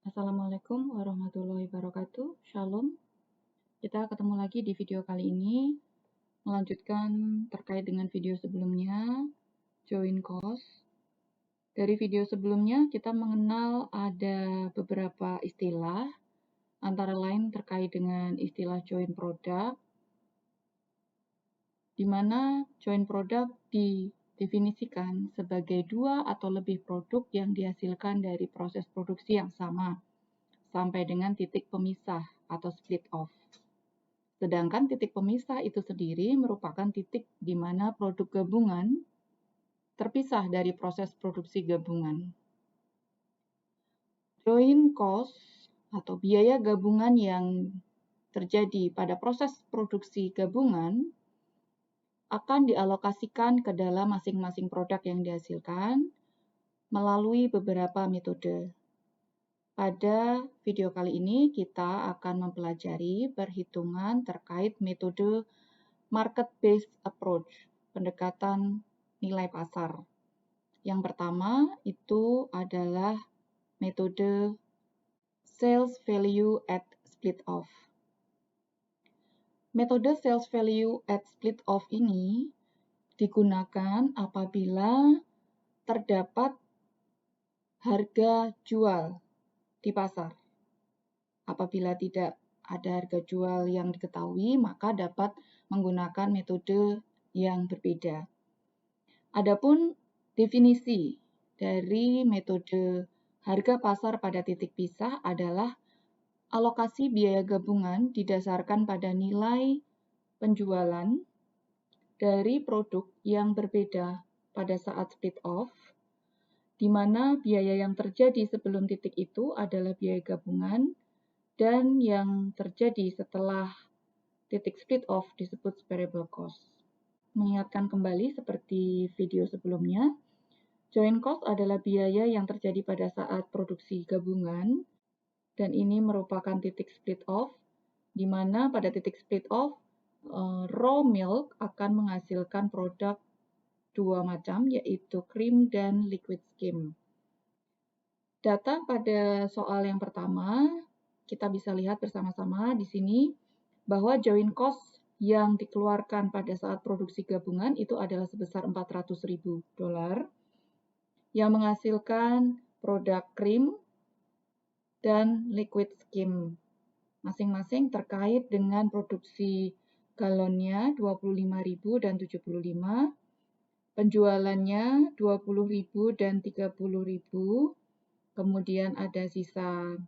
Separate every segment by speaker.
Speaker 1: Assalamualaikum warahmatullahi wabarakatuh. Shalom. Kita ketemu lagi di video kali ini, melanjutkan terkait dengan video sebelumnya, join cost. Dari video sebelumnya kita mengenal ada beberapa istilah, antara lain terkait dengan istilah join product, di mana join product didefinisikan sebagai dua atau lebih produk yang dihasilkan dari proses produksi yang sama, sampai dengan titik pemisah atau split off. Sedangkan titik pemisah itu sendiri merupakan titik di mana produk gabungan terpisah dari proses produksi gabungan. Join cost atau biaya gabungan yang terjadi pada proses produksi gabungan akan dialokasikan ke dalam masing-masing produk yang dihasilkan melalui beberapa metode. Pada video kali ini kita akan mempelajari perhitungan terkait metode market-based approach, pendekatan nilai pasar. Yang pertama itu adalah metode sales value at split off. Metode sales value at split off ini digunakan apabila terdapat harga jual di pasar. Apabila tidak ada harga jual yang diketahui, maka dapat menggunakan metode yang berbeda. Adapun definisi dari metode harga pasar pada titik pisah adalah alokasi biaya gabungan didasarkan pada nilai penjualan dari produk yang berbeda pada saat split off, di mana biaya yang terjadi sebelum titik itu adalah biaya gabungan dan yang terjadi setelah titik split off disebut variable cost. Mengingatkan kembali seperti video sebelumnya, join cost adalah biaya yang terjadi pada saat produksi gabungan, dan ini merupakan titik split off, di mana pada titik split off, raw milk akan menghasilkan produk dua macam, yaitu cream dan liquid skim. Data pada soal yang pertama, kita bisa lihat bersama-sama di sini bahwa join cost yang dikeluarkan pada saat produksi gabungan itu adalah sebesar $400.000 yang menghasilkan produk krim dan liquid skim. Masing-masing terkait dengan produksi galonnya 25.000 dan 75, penjualannya 20.000 dan 30.000, kemudian ada sisa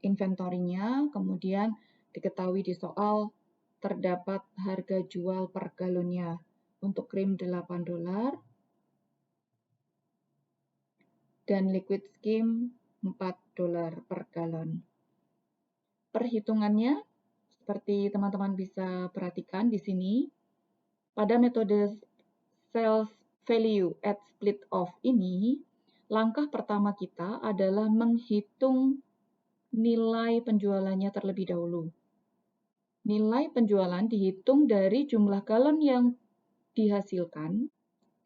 Speaker 1: inventorinya, kemudian diketahui di soal terdapat harga jual per galonnya. Untuk krim $8 dan liquid skim $4 per galon. Perhitungannya seperti teman-teman bisa perhatikan di sini, pada metode sales value at split off ini, langkah pertama kita adalah menghitung nilai penjualannya terlebih dahulu. Nilai penjualan dihitung dari jumlah galon yang dihasilkan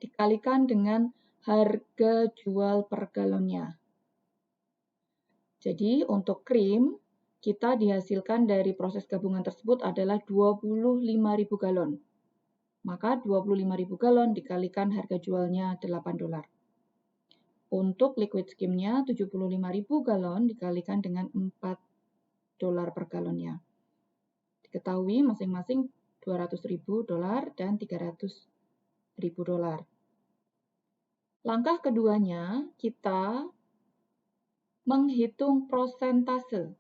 Speaker 1: dikalikan dengan harga jual per galonnya. Jadi untuk krim, kita dihasilkan dari proses gabungan tersebut adalah 25.000 galon. Maka 25.000 galon dikalikan harga jualnya $8. Untuk liquid skimnya 75.000 galon dikalikan dengan $4 per galonnya. Diketahui masing-masing $200.000 dan $300.000. Langkah keduanya, kita menghitung prosentase.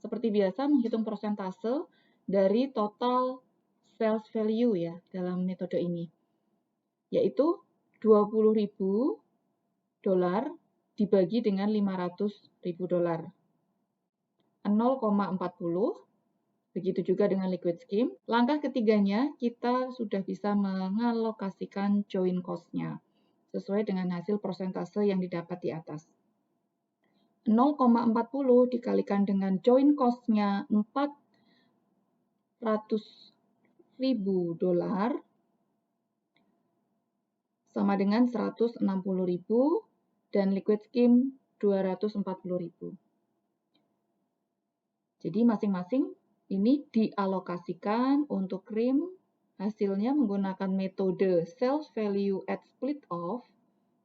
Speaker 1: Seperti biasa, menghitung prosentase dari total sales value ya dalam metode ini, yaitu $20.000 dibagi dengan $500.000. 0,40. Begitu juga dengan liquid skim. Langkah ketiganya, kita sudah bisa mengalokasikan join cost-nya sesuai dengan hasil persentase yang didapat di atas. 0,40 dikalikan dengan join cost-nya $400.000 sama dengan $160.000 dan liquid skim 240.000. Jadi masing-masing ini dialokasikan untuk krim hasilnya menggunakan metode sales value at split off.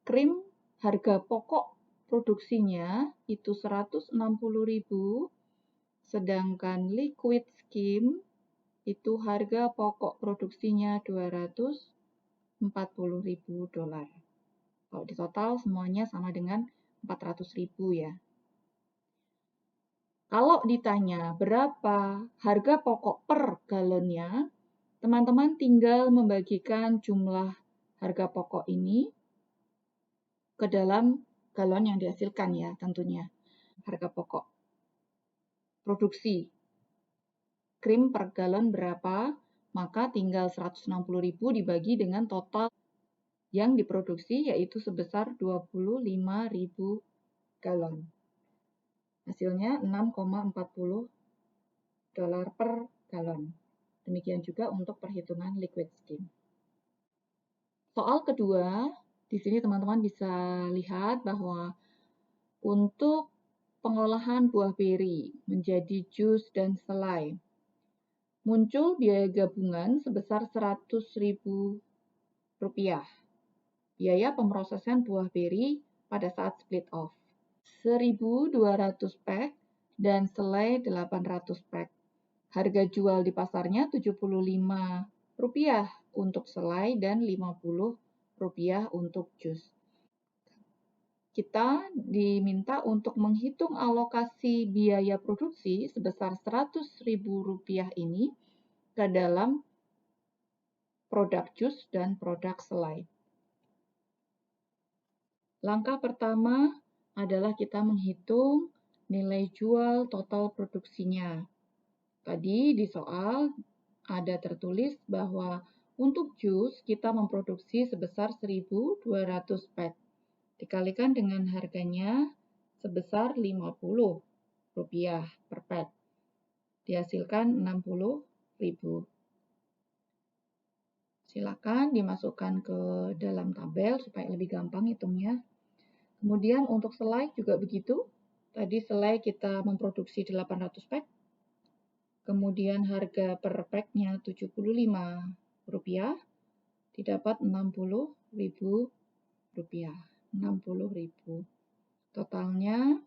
Speaker 1: Krim harga pokok produksinya itu 160.000, sedangkan liquid skim itu harga pokok produksinya $240.000. Kalau di total semuanya sama dengan 400.000 ya. Kalau ditanya berapa harga pokok per galonnya, teman-teman tinggal membagikan jumlah harga pokok ini ke dalam galon yang dihasilkan ya tentunya. Harga pokok produksi krim per galon berapa, maka tinggal 160.000 dibagi dengan total yang diproduksi yaitu sebesar 25.000 galon. Hasilnya $6,40 per galon. Demikian juga untuk perhitungan liquid skim. Soal kedua, di sini teman-teman bisa lihat bahwa untuk pengolahan buah beri menjadi jus dan selai, muncul biaya gabungan sebesar Rp100.000. Biaya pemrosesan buah beri pada saat split off. 1.200 pack dan selai 800 pack. Harga jual di pasarnya Rp75 untuk selai dan Rp50 untuk jus. Kita diminta untuk menghitung alokasi biaya produksi sebesar Rp100.000 ini ke dalam produk jus dan produk selai. Langkah pertama adalah kita menghitung nilai jual total produksinya. Tadi di soal ada tertulis bahwa untuk jus kita memproduksi sebesar 1.200 pack. Dikalikan dengan harganya sebesar Rp50 per pack. Dihasilkan 60.000. Silakan dimasukkan ke dalam tabel supaya lebih gampang hitungnya. Kemudian untuk selai juga begitu. Tadi selai kita memproduksi 800 pack. Kemudian harga per packnya Rp75. Didapat Rp60.000. 60.000. Totalnya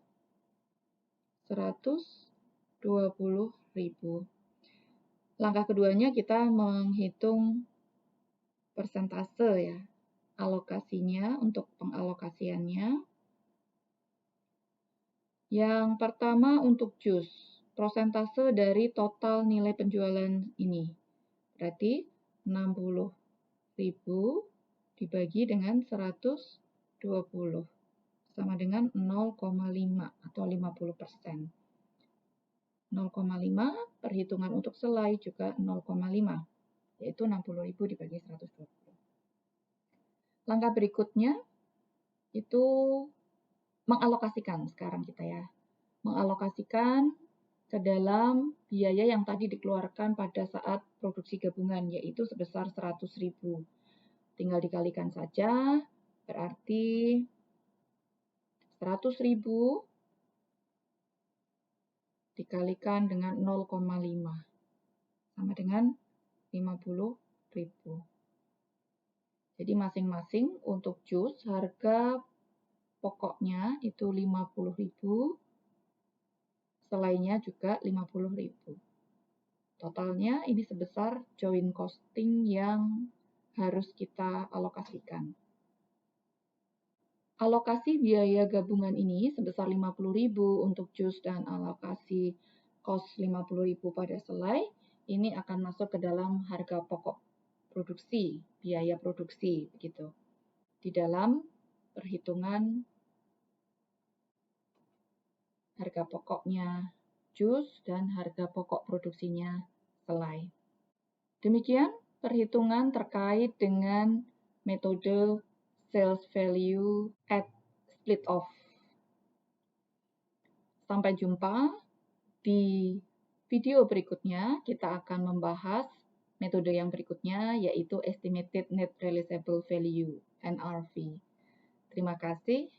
Speaker 1: 120.000. Langkah keduanya kita menghitung persentase ya, alokasinya untuk pengalokasiannya. Yang pertama untuk jus, persentase dari total nilai penjualan ini. Berarti 60.000 dibagi dengan 120 sama dengan 0,5 atau 50%. 0,5 perhitungan untuk selai juga 0,5, yaitu 60.000 dibagi 120. Langkah berikutnya itu mengalokasikan sekarang kita ya. Mengalokasikan ke dalam biaya yang tadi dikeluarkan pada saat produksi gabungan, yaitu sebesar 100.000. Tinggal dikalikan saja, berarti 100.000 dikalikan dengan 0,5 sama dengan 50.000. Jadi masing-masing untuk jus harga pokoknya itu 50.000, selainya juga 50.000. Totalnya ini sebesar joint costing yang harus kita alokasikan. Alokasi biaya gabungan ini sebesar 50.000 untuk jus dan alokasi kos 50.000 pada selai, ini akan masuk ke dalam harga pokok produksi, biaya produksi begitu. Di dalam perhitungan harga pokoknya jus dan harga pokok produksinya selai. Demikian perhitungan terkait dengan metode sales value at split off. Sampai jumpa di video berikutnya. Kita akan membahas metode yang berikutnya, yaitu Estimated Net Realizable Value, NRV. Terima kasih.